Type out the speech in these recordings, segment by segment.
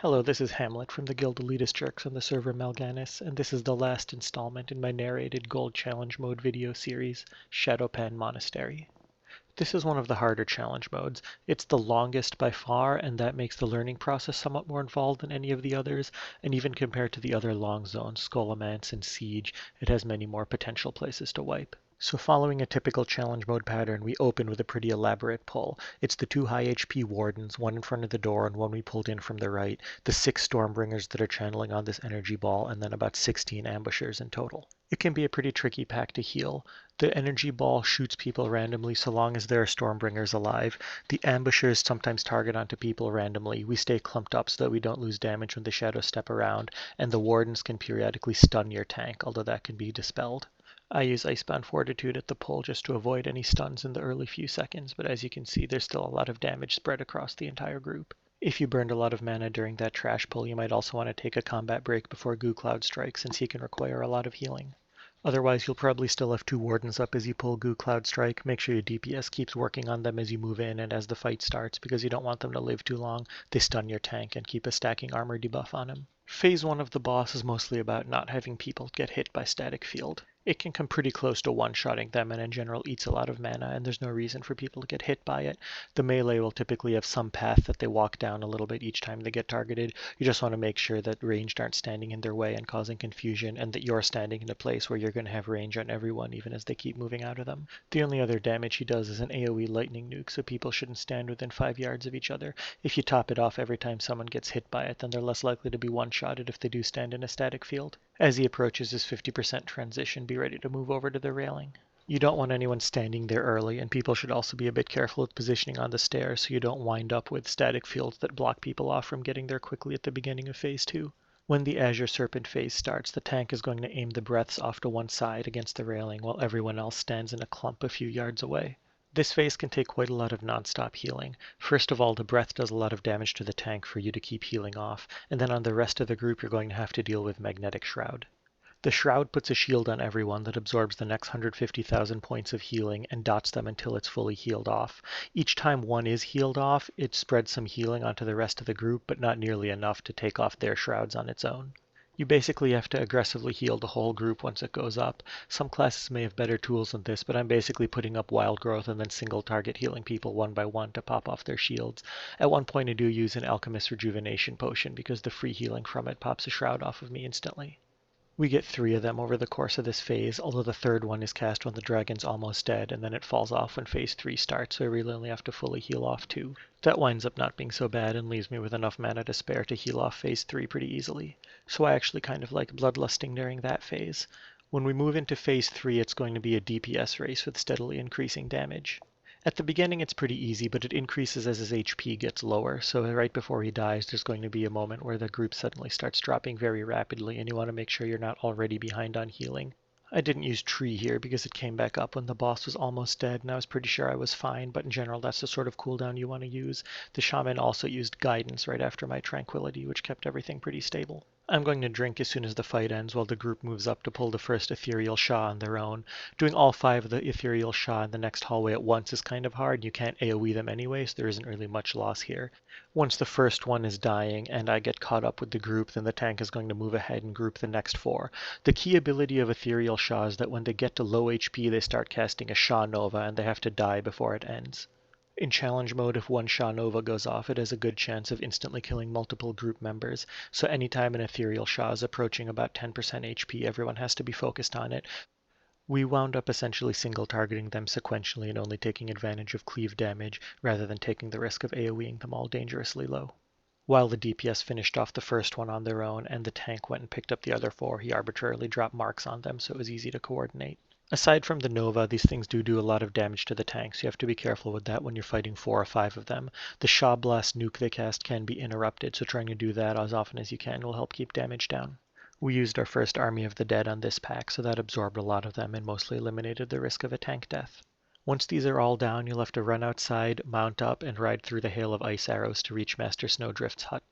Hello, this is Hamlet from the Guild Elitist Jerks on the server Mal'Ganis, and this is the last installment in my narrated Gold Challenge Mode video series, Shado-Pan Monastery. This is one of the harder challenge modes. It's the longest by far, and that makes the learning process somewhat more involved than any of the others, and even compared to the other long zones, Scholomance and Siege, it has many more potential places to wipe. So following a typical challenge mode pattern, we open with a pretty elaborate pull. It's the 2 high HP wardens, one in front of the door and one we pulled in from the right, the 6 Stormbringers that are channeling on this energy ball, and then about 16 ambushers in total. It can be a pretty tricky pack to heal. The energy ball shoots people randomly so long as there are Stormbringers alive. The ambushers sometimes target onto people randomly. We stay clumped up so that we don't lose damage when the shadows step around, and the wardens can periodically stun your tank, although that can be dispelled. I use Icebound Fortitude at the pull just to avoid any stuns in the early few seconds, but as you can see, there's still a lot of damage spread across the entire group. If you burned a lot of mana during that trash pull, you might also want to take a combat break before Goo Cloudstrike, since he can require a lot of healing. Otherwise, you'll probably still have 2 wardens up as you pull Goo Cloudstrike. Make sure your DPS keeps working on them as you move in and as the fight starts, because you don't want them to live too long. They stun your tank and keep a stacking armor debuff on him. Phase 1 of the boss is mostly about not having people get hit by static field. It can come pretty close to one-shotting them and in general eats a lot of mana, and there's no reason for people to get hit by it. The melee will typically have some path that they walk down a little bit each time they get targeted. You just want to make sure that ranged aren't standing in their way and causing confusion, and that you're standing in a place where you're going to have range on everyone even as they keep moving out of them. The only other damage he does is an AoE lightning nuke, so people shouldn't stand within 5 yards of each other. If you top it off every time someone gets hit by it, then they're less likely to be one-shotted if they do stand in a static field. As he approaches his 50% transition, be ready to move over to the railing. You don't want anyone standing there early, and people should also be a bit careful with positioning on the stairs so you don't wind up with static fields that block people off from getting there quickly at the beginning of Phase 2. When the Azure Serpent phase starts, the tank is going to aim the breaths off to one side against the railing while everyone else stands in a clump a few yards away. This phase can take quite a lot of non-stop healing. First of all, the breath does a lot of damage to the tank for you to keep healing off, and then on the rest of the group you're going to have to deal with Magnetic Shroud. The Shroud puts a shield on everyone that absorbs the next 150,000 points of healing and dots them until it's fully healed off. Each time one is healed off, it spreads some healing onto the rest of the group, but not nearly enough to take off their shrouds on its own. You basically have to aggressively heal the whole group once it goes up. Some classes may have better tools than this, but I'm basically putting up Wild Growth and then single target healing people one by one to pop off their shields. At one point I do use an Alchemist Rejuvenation Potion because the free healing from it pops a shroud off of me instantly. We get 3 of them over the course of this phase, although the third one is cast when the dragon's almost dead, and then it falls off when phase 3 starts, so I really only have to fully heal off 2. That winds up not being so bad and leaves me with enough mana to spare to heal off phase 3 pretty easily. So I actually kind of like bloodlusting during that phase. When we move into phase 3, it's going to be a DPS race with steadily increasing damage. At the beginning it's pretty easy, but it increases as his HP gets lower, so right before he dies there's going to be a moment where the group suddenly starts dropping very rapidly and you want to make sure you're not already behind on healing. I didn't use Tree here because it came back up when the boss was almost dead and I was pretty sure I was fine, but in general that's the sort of cooldown you want to use. The Shaman also used Guidance right after my Tranquility, which kept everything pretty stable. I'm going to drink as soon as the fight ends while the group moves up to pull the first Ethereal Sha on their own. Doing all 5 of the Ethereal Sha in the next hallway at once is kind of hard. You can't AoE them anyway, so there isn't really much loss here. Once the first one is dying and I get caught up with the group, then the tank is going to move ahead and group the next 4. The key ability of Ethereal Sha is that when they get to low HP they start casting a Sha Nova and they have to die before it ends. In challenge mode, if one Sha Nova goes off, it has a good chance of instantly killing multiple group members, so anytime an Ethereal Sha is approaching about 10% HP, everyone has to be focused on it. We wound up essentially single targeting them sequentially and only taking advantage of cleave damage, rather than taking the risk of AoEing them all dangerously low. While the DPS finished off the first one on their own, and the tank went and picked up the other 4, he arbitrarily dropped marks on them, so it was easy to coordinate. Aside from the Nova, these things do a lot of damage to the tanks. You have to be careful with that when you're fighting 4 or 5 of them. The Sha Blast nuke they cast can be interrupted, so trying to do that as often as you can will help keep damage down. We used our first Army of the Dead on this pack, so that absorbed a lot of them and mostly eliminated the risk of a tank death. Once these are all down, you'll have to run outside, mount up, and ride through the hail of ice arrows to reach Master Snowdrift's hut.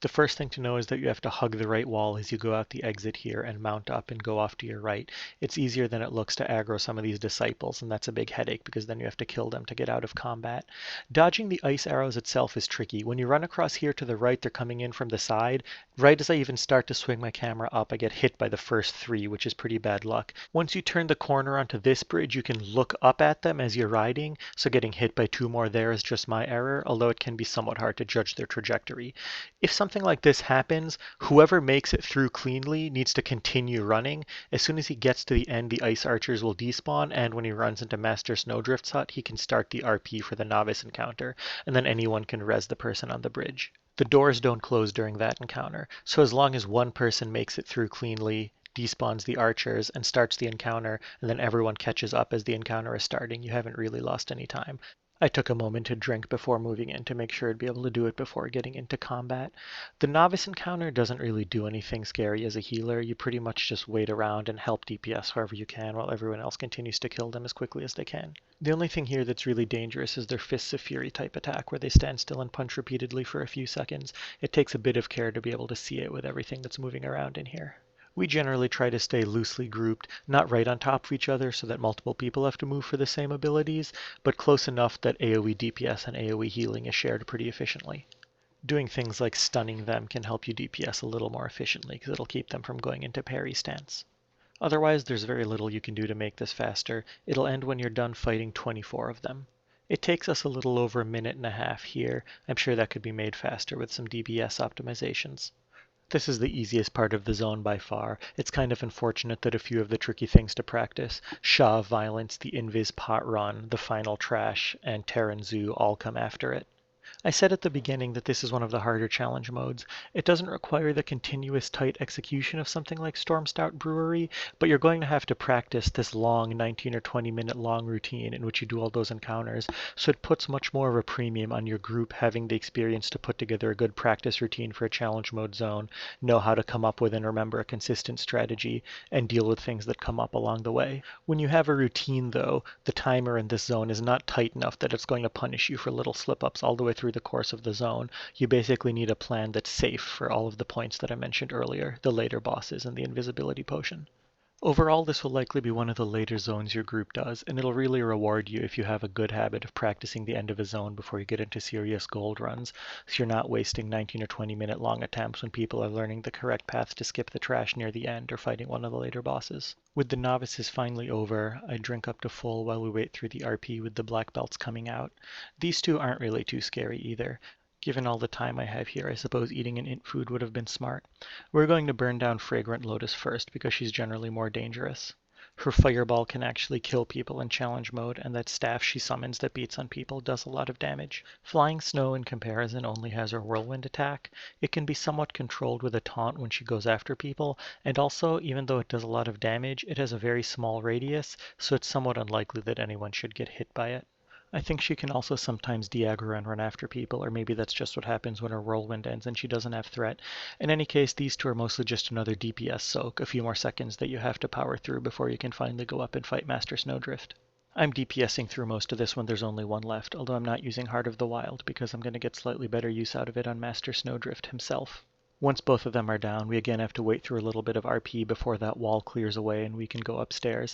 The first thing to know is that you have to hug the right wall as you go out the exit here and mount up and go off to your right. It's easier than it looks to aggro some of these disciples, and that's a big headache because then you have to kill them to get out of combat. Dodging the ice arrows itself is tricky. When you run across here to the right, they're coming in from the side. Right as I even start to swing my camera up, I get hit by the first three, which is pretty bad luck. Once you turn the corner onto this bridge, you can look up at them as you're riding, so getting hit by two more there is just my error, although it can be somewhat hard to judge their trajectory. If something like this happens, whoever makes it through cleanly needs to continue running. As soon as he gets to the end, the ice archers will despawn, and when he runs into Master Snowdrift's hut, he can start the RP for the novice encounter, and then anyone can res the person on the bridge. The doors don't close during that encounter, so as long as one person makes it through cleanly, despawns the archers, and starts the encounter, and then everyone catches up as the encounter is starting, you haven't really lost any time. I took a moment to drink before moving in to make sure I'd be able to do it before getting into combat. The novice encounter doesn't really do anything scary as a healer. You pretty much just wait around and help DPS however you can while everyone else continues to kill them as quickly as they can. The only thing here that's really dangerous is their Fists of Fury type attack where they stand still and punch repeatedly for a few seconds. It takes a bit of care to be able to see it with everything that's moving around in here. We generally try to stay loosely grouped, not right on top of each other so that multiple people have to move for the same abilities, but close enough that AoE DPS and AoE healing is shared pretty efficiently. Doing things like stunning them can help you DPS a little more efficiently because it'll keep them from going into parry stance. Otherwise, there's very little you can do to make this faster. It'll end when you're done fighting 24 of them. It takes us a little over a minute and a half here. I'm sure that could be made faster with some DBS optimizations. This is the easiest part of the zone by far. It's kind of unfortunate that a few of the tricky things to practice, Sha of Violence, the Invis Pot Run, the Final Trash, and Taran Zhu all come after it. I said at the beginning that this is one of the harder challenge modes. It doesn't require the continuous tight execution of something like Storm Stout Brewery, but you're going to have to practice this long 19 or 20 minute long routine in which you do all those encounters, so it puts much more of a premium on your group having the experience to put together a good practice routine for a challenge mode zone, know how to come up with and remember a consistent strategy, and deal with things that come up along the way. When you have a routine though, the timer in this zone is not tight enough that it's going to punish you for little slip-ups all the way through the course of the zone. You basically need a plan that's safe for all of the points that I mentioned earlier, the later bosses and the invisibility potion. Overall, this will likely be one of the later zones your group does, and it'll really reward you if you have a good habit of practicing the end of a zone before you get into serious gold runs, so you're not wasting 19 or 20 minute long attempts when people are learning the correct path to skip the trash near the end or fighting one of the later bosses. With the novices finally over, I drink up to full while we wait through the RP with the black belts coming out. These two aren't really too scary either. Given all the time I have here, I suppose eating an int food would have been smart. We're going to burn down Fragrant Lotus first because she's generally more dangerous. Her fireball can actually kill people in challenge mode, and that staff she summons that beats on people does a lot of damage. Flying Snow in comparison only has her whirlwind attack. It can be somewhat controlled with a taunt when she goes after people, and also, even though it does a lot of damage, it has a very small radius, so it's somewhat unlikely that anyone should get hit by it. I think she can also sometimes de-aggro and run after people, or maybe that's just what happens when her whirlwind ends and she doesn't have threat. In any case, these two are mostly just another DPS soak, a few more seconds that you have to power through before you can finally go up and fight Master Snowdrift. I'm DPSing through most of this when there's only one left, although I'm not using Heart of the Wild because I'm going to get slightly better use out of it on Master Snowdrift himself. Once both of them are down, we again have to wait through a little bit of RP before that wall clears away and we can go upstairs.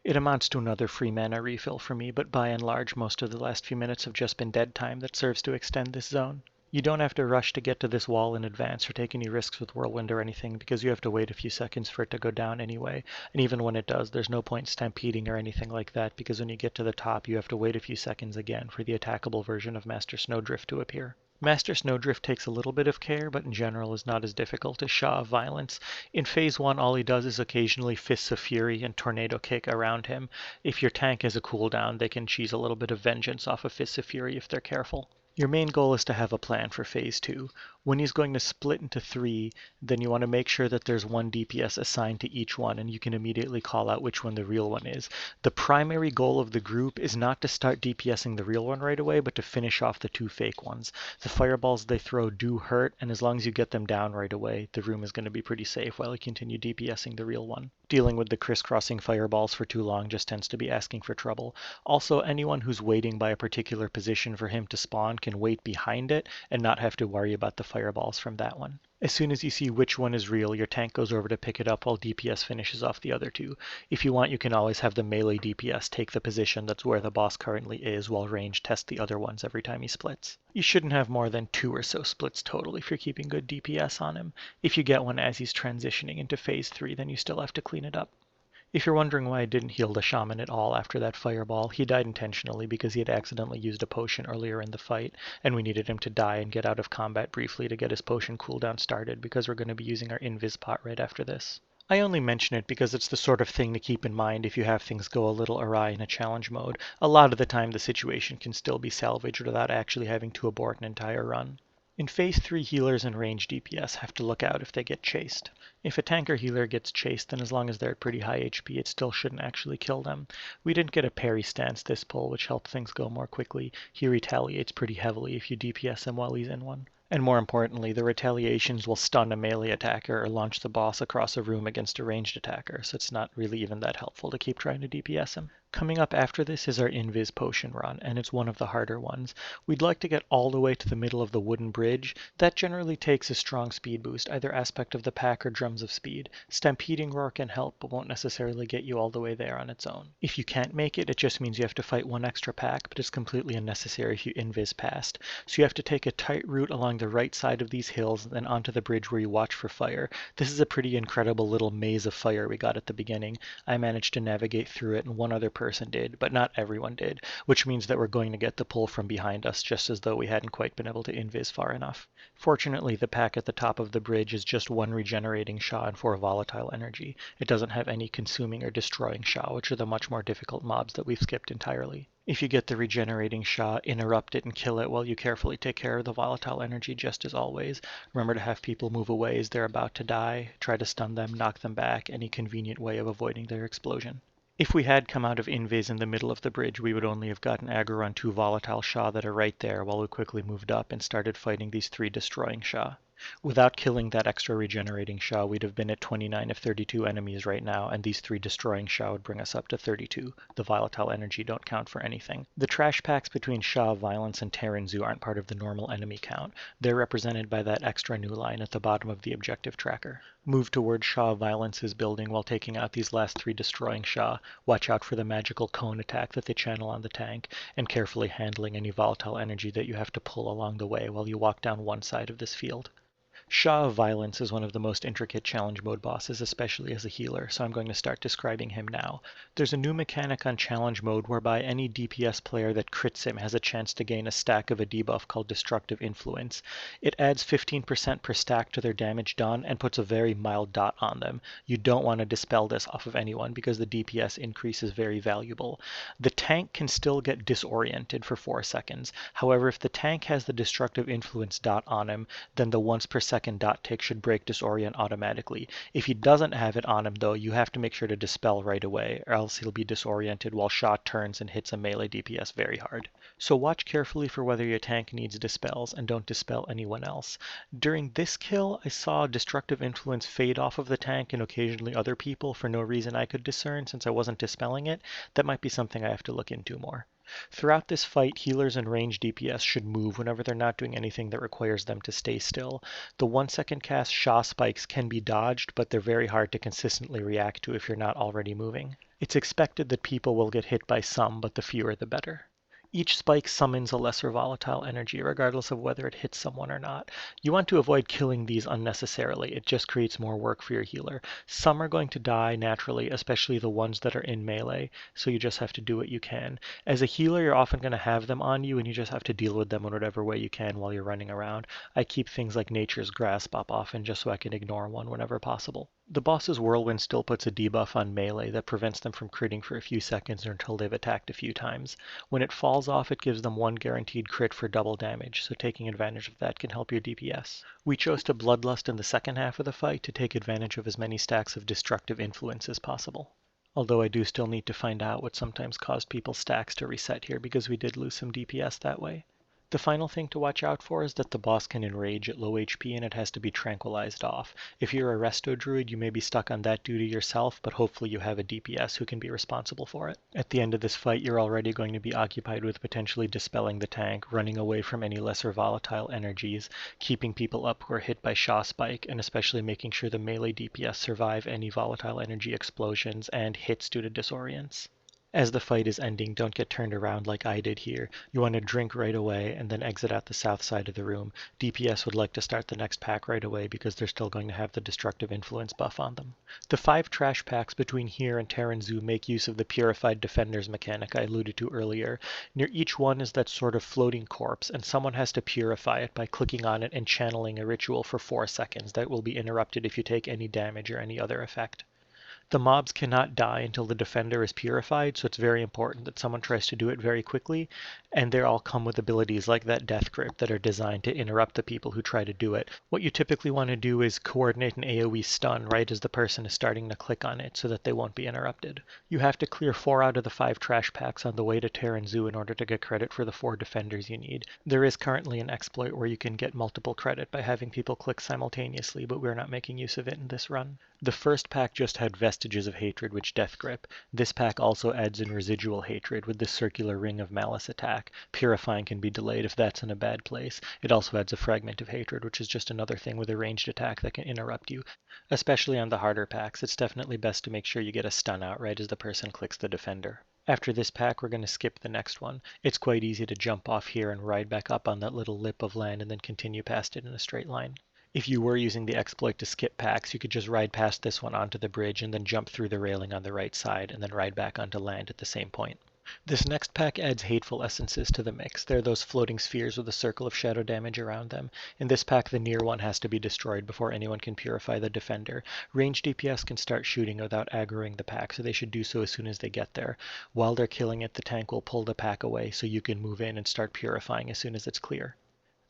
It amounts to another free mana refill for me, but by and large most of the last few minutes have just been dead time that serves to extend this zone. You don't have to rush to get to this wall in advance or take any risks with Whirlwind or anything because you have to wait a few seconds for it to go down anyway, and even when it does, there's no point stampeding or anything like that because when you get to the top you have to wait a few seconds again for the attackable version of Master Snowdrift to appear. Master Snowdrift takes a little bit of care, but in general is not as difficult as Sha of Violence. In Phase 1, all he does is occasionally Fists of Fury and Tornado Kick around him. If your tank has a cooldown, they can cheese a little bit of vengeance off of Fists of Fury if they're careful. Your main goal is to have a plan for Phase 2. When he's going to split into 3, then you want to make sure that there's one DPS assigned to each one, and you can immediately call out which one the real one is. The primary goal of the group is not to start DPSing the real one right away, but to finish off the two fake ones. The fireballs they throw do hurt, and as long as you get them down right away, the room is going to be pretty safe while you continue DPSing the real one. Dealing with the crisscrossing fireballs for too long just tends to be asking for trouble. Also, anyone who's waiting by a particular position for him to spawn can wait behind it and not have to worry about the fireballs from that one. As soon as you see which one is real, your tank goes over to pick it up while DPS finishes off the other two. If you want, you can always have the melee DPS take the position that's where the boss currently is, while range test the other ones every time he splits. You shouldn't have more than 2 or so splits total if you're keeping good DPS on him. If you get one as he's transitioning into phase 3, then you still have to clean it up. If you're wondering why I didn't heal the shaman at all after that fireball, he died intentionally because he had accidentally used a potion earlier in the fight, and we needed him to die and get out of combat briefly to get his potion cooldown started because we're going to be using our invis pot right after this. I only mention it because it's the sort of thing to keep in mind if you have things go a little awry in a challenge mode. A lot of the time the situation can still be salvaged without actually having to abort an entire run. In phase 3, healers and range DPS have to look out if they get chased. If a tank or healer gets chased, then as long as they're at pretty high HP, it still shouldn't actually kill them. We didn't get a parry stance this pull, which helped things go more quickly. He retaliates pretty heavily if you DPS him while he's in one. And more importantly, the retaliations will stun a melee attacker or launch the boss across a room against a ranged attacker, so it's not really even that helpful to keep trying to DPS him. Coming up after this is our Invis potion run, and it's one of the harder ones. We'd like to get all the way to the middle of the wooden bridge. That generally takes a strong speed boost, either aspect of the pack or drums of speed. Stampeding Roar can help, but won't necessarily get you all the way there on its own. If you can't make it, it just means you have to fight one extra pack, but it's completely unnecessary if you Invis past. So you have to take a tight route along the right side of these hills and then onto the bridge where you watch for fire. This is a pretty incredible little maze of fire we got at the beginning. I managed to navigate through it, and one other person did, but not everyone did, which means that we're going to get the pull from behind us just as though we hadn't quite been able to invis far enough. Fortunately, the pack at the top of the bridge is just 1 regenerating Sha and 4 volatile energy. It doesn't have any consuming or destroying Sha, which are the much more difficult mobs that we've skipped entirely. If you get the regenerating Sha, interrupt it and kill it while you carefully take care of the volatile energy just as always. Remember to have people move away as they're about to die, try to stun them, knock them back, any convenient way of avoiding their explosion. If we had come out of Invis in the middle of the bridge, we would only have gotten aggro on 2 volatile Sha that are right there while we quickly moved up and started fighting these 3 destroying Sha. Without killing that extra regenerating Sha, we'd have been at 29 of 32 enemies right now, and these 3 destroying Sha would bring us up to 32. The volatile energy don't count for anything. The trash packs between Sha of Violence and Taran Zhu aren't part of the normal enemy count. They're represented by that extra new line at the bottom of the objective tracker. Move towards Sha of Violence's building while taking out these last 3 destroying Sha. Watch out for the magical cone attack that they channel on the tank, and carefully handling any volatile energy that you have to pull along the way while you walk down one side of this field. Sha of Violence is one of the most intricate challenge mode bosses, especially as a healer, so I'm going to start describing him now. There's a new mechanic on challenge mode whereby any DPS player that crits him has a chance to gain a stack of a debuff called Destructive Influence. It adds 15% per stack to their damage done and puts a very mild dot on them. You don't want to dispel this off of anyone because the DPS increase is very valuable. The tank can still get disoriented for 4 seconds. However, if the tank has the Destructive Influence dot on him, then the once per second dot tick should break disorient automatically. If he doesn't have it on him though, you have to make sure to dispel right away, or else he'll be disoriented while Sha turns and hits a melee DPS very hard. So watch carefully for whether your tank needs dispels, and don't dispel anyone else. During this kill, I saw Destructive Influence fade off of the tank and occasionally other people for no reason I could discern since I wasn't dispelling it. That might be something I have to look into more. Throughout this fight, healers and range DPS should move whenever they're not doing anything that requires them to stay still. The 1-second cast Sha spikes can be dodged, but they're very hard to consistently react to if you're not already moving. It's expected that people will get hit by some, but the fewer the better. Each spike summons a lesser volatile energy, regardless of whether it hits someone or not. You want to avoid killing these unnecessarily. It just creates more work for your healer. Some are going to die naturally, especially the ones that are in melee, so you just have to do what you can. As a healer, you're often going to have them on you, and you just have to deal with them in whatever way you can while you're running around. I keep things like Nature's Grasp up often just so I can ignore one whenever possible. The boss's Whirlwind still puts a debuff on melee that prevents them from critting for a few seconds or until they've attacked a few times. When it falls off, it gives them 1 guaranteed crit for double damage, so taking advantage of that can help your DPS. We chose to Bloodlust in the second half of the fight to take advantage of as many stacks of Destructive Influence as possible. Although I do still need to find out what sometimes caused people's stacks to reset here because we did lose some DPS that way. The final thing to watch out for is that the boss can enrage at low HP and it has to be tranquilized off. If you're a resto druid, you may be stuck on that duty yourself, but hopefully you have a DPS who can be responsible for it. At the end of this fight, you're already going to be occupied with potentially dispelling the tank, running away from any lesser volatile energies, keeping people up who are hit by Sha spike, and especially making sure the melee DPS survive any volatile energy explosions and hits due to disorients. As the fight is ending, don't get turned around like I did here. You want to drink right away and then exit out the south side of the room. DPS would like to start the next pack right away because they're still going to have the destructive influence buff on them. The 5 trash packs between here and Taran Zhu make use of the Purified Defenders mechanic I alluded to earlier. Near each one is that sort of floating corpse, and someone has to purify it by clicking on it and channeling a ritual for 4 seconds that will be interrupted if you take any damage or any other effect. The mobs cannot die until the defender is purified, so it's very important that someone tries to do it very quickly, and they all come with abilities like that death grip that are designed to interrupt the people who try to do it. What you typically want to do is coordinate an AoE stun right as the person is starting to click on it so that they won't be interrupted. You have to clear 4 out of the 5 trash packs on the way to Taran Zhu in order to get credit for the 4 defenders you need. There is currently an exploit where you can get multiple credit by having people click simultaneously, but we're not making use of it in this run. The first pack just had Vestiges of Hatred, which death grip. This pack also adds in Residual Hatred with this circular Ring of Malice attack. Purifying can be delayed if that's in a bad place. It also adds a Fragment of Hatred, which is just another thing with a ranged attack that can interrupt you. Especially on the harder packs, it's definitely best to make sure you get a stun out right as the person clicks the defender. After this pack, we're going to skip the next one. It's quite easy to jump off here and ride back up on that little lip of land and then continue past it in a straight line. If you were using the exploit to skip packs, you could just ride past this one onto the bridge and then jump through the railing on the right side and then ride back onto land at the same point. This next pack adds Hateful Essences to the mix. They're those floating spheres with a circle of shadow damage around them. In this pack, the near one has to be destroyed before anyone can purify the defender. Ranged DPS can start shooting without aggroing the pack, so they should do so as soon as they get there. While they're killing it, the tank will pull the pack away so you can move in and start purifying as soon as it's clear.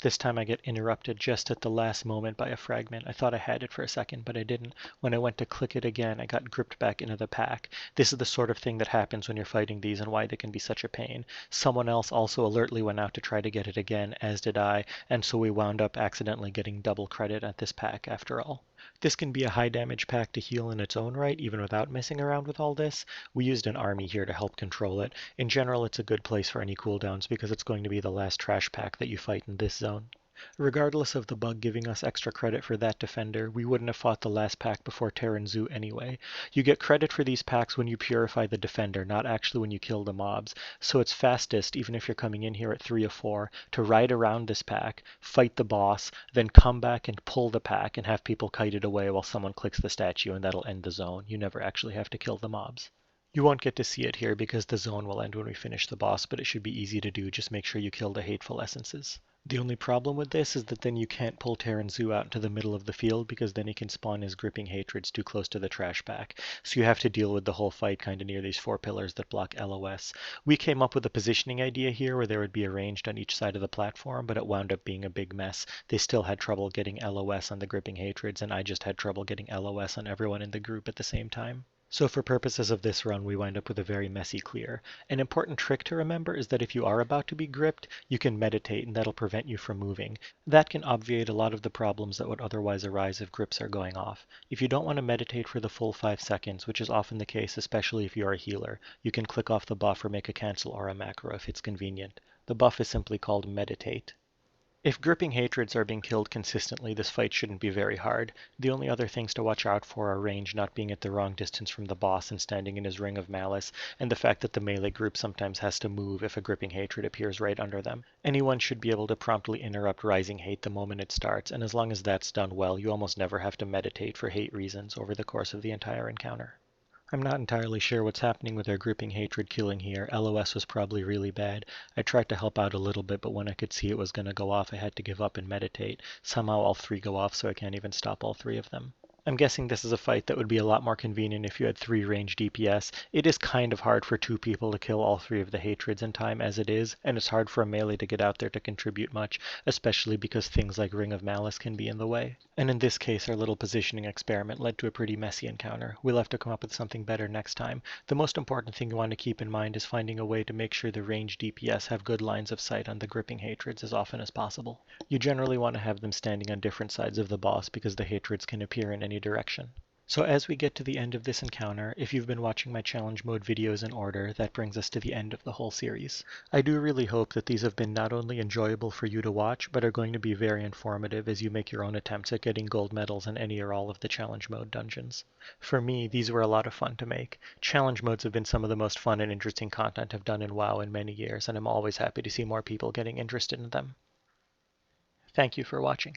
This time I get interrupted just at the last moment by a fragment. I thought I had it for a second, but I didn't. When I went to click it again, I got gripped back into the pack. This is the sort of thing that happens when you're fighting these and why they can be such a pain. Someone else also alertly went out to try to get it again, as did I, and so we wound up accidentally getting double credit at this pack after all. This can be a high damage pack to heal in its own right, even without messing around with all this. We used an army here to help control it. In general, it's a good place for any cooldowns because it's going to be the last trash pack that you fight in this zone. Regardless of the bug giving us extra credit for that defender, we wouldn't have fought the last pack before Taran Zhu anyway. You get credit for these packs when you purify the defender, not actually when you kill the mobs, so it's fastest, even if you're coming in here at 3 of 4, to ride around this pack, fight the boss, then come back and pull the pack and have people kite it away while someone clicks the statue, and that'll end the zone. You never actually have to kill the mobs. You won't get to see it here because the zone will end when we finish the boss, but it should be easy to do. Just make sure you kill the Hateful Essences. The only problem with this is that then you can't pull Taran Zhu out into the middle of the field because then he can spawn his Gripping Hatreds too close to the trash pack. So you have to deal with the whole fight kind of near these 4 pillars that block LOS. We came up with a positioning idea here where there would be arranged on each side of the platform, but it wound up being a big mess. They still had trouble getting LOS on the Gripping Hatreds, and I just had trouble getting LOS on everyone in the group at the same time. So for purposes of this run, we wind up with a very messy clear. An important trick to remember is that if you are about to be gripped, you can meditate and that'll prevent you from moving. That can obviate a lot of the problems that would otherwise arise if grips are going off. If you don't want to meditate for the full 5 seconds, which is often the case especially if you're a healer, you can click off the buff or make a cancel aura macro if it's convenient. The buff is simply called Meditate. If Gripping Hatreds are being killed consistently, this fight shouldn't be very hard. The only other things to watch out for are range not being at the wrong distance from the boss and standing in his Ring of Malice, and the fact that the melee group sometimes has to move if a Gripping Hatred appears right under them. Anyone should be able to promptly interrupt Rising Hate the moment it starts, and as long as that's done well, you almost never have to meditate for hate reasons over the course of the entire encounter. I'm not entirely sure what's happening with our Gripping Hatred killing here. LOS was probably really bad. I tried to help out a little bit, but when I could see it was going to go off, I had to give up and meditate. Somehow all 3 go off, so I can't even stop all 3 of them. I'm guessing this is a fight that would be a lot more convenient if you had 3 range DPS. It is kind of hard for 2 people to kill all 3 of the hatreds in time as it is, and it's hard for a melee to get out there to contribute much, especially because things like Ring of Malice can be in the way. And in this case, our little positioning experiment led to a pretty messy encounter. We'll have to come up with something better next time. The most important thing you want to keep in mind is finding a way to make sure the range DPS have good lines of sight on the gripping hatreds as often as possible. You generally want to have them standing on different sides of the boss because the hatreds can appear in any direction. So as we get to the end of this encounter, if you've been watching my challenge mode videos in order, that brings us to the end of the whole series. I do really hope that these have been not only enjoyable for you to watch, but are going to be very informative as you make your own attempts at getting gold medals in any or all of the challenge mode dungeons. For me, these were a lot of fun to make. Challenge modes have been some of the most fun and interesting content I've done in WoW in many years, and I'm always happy to see more people getting interested in them. Thank you for watching.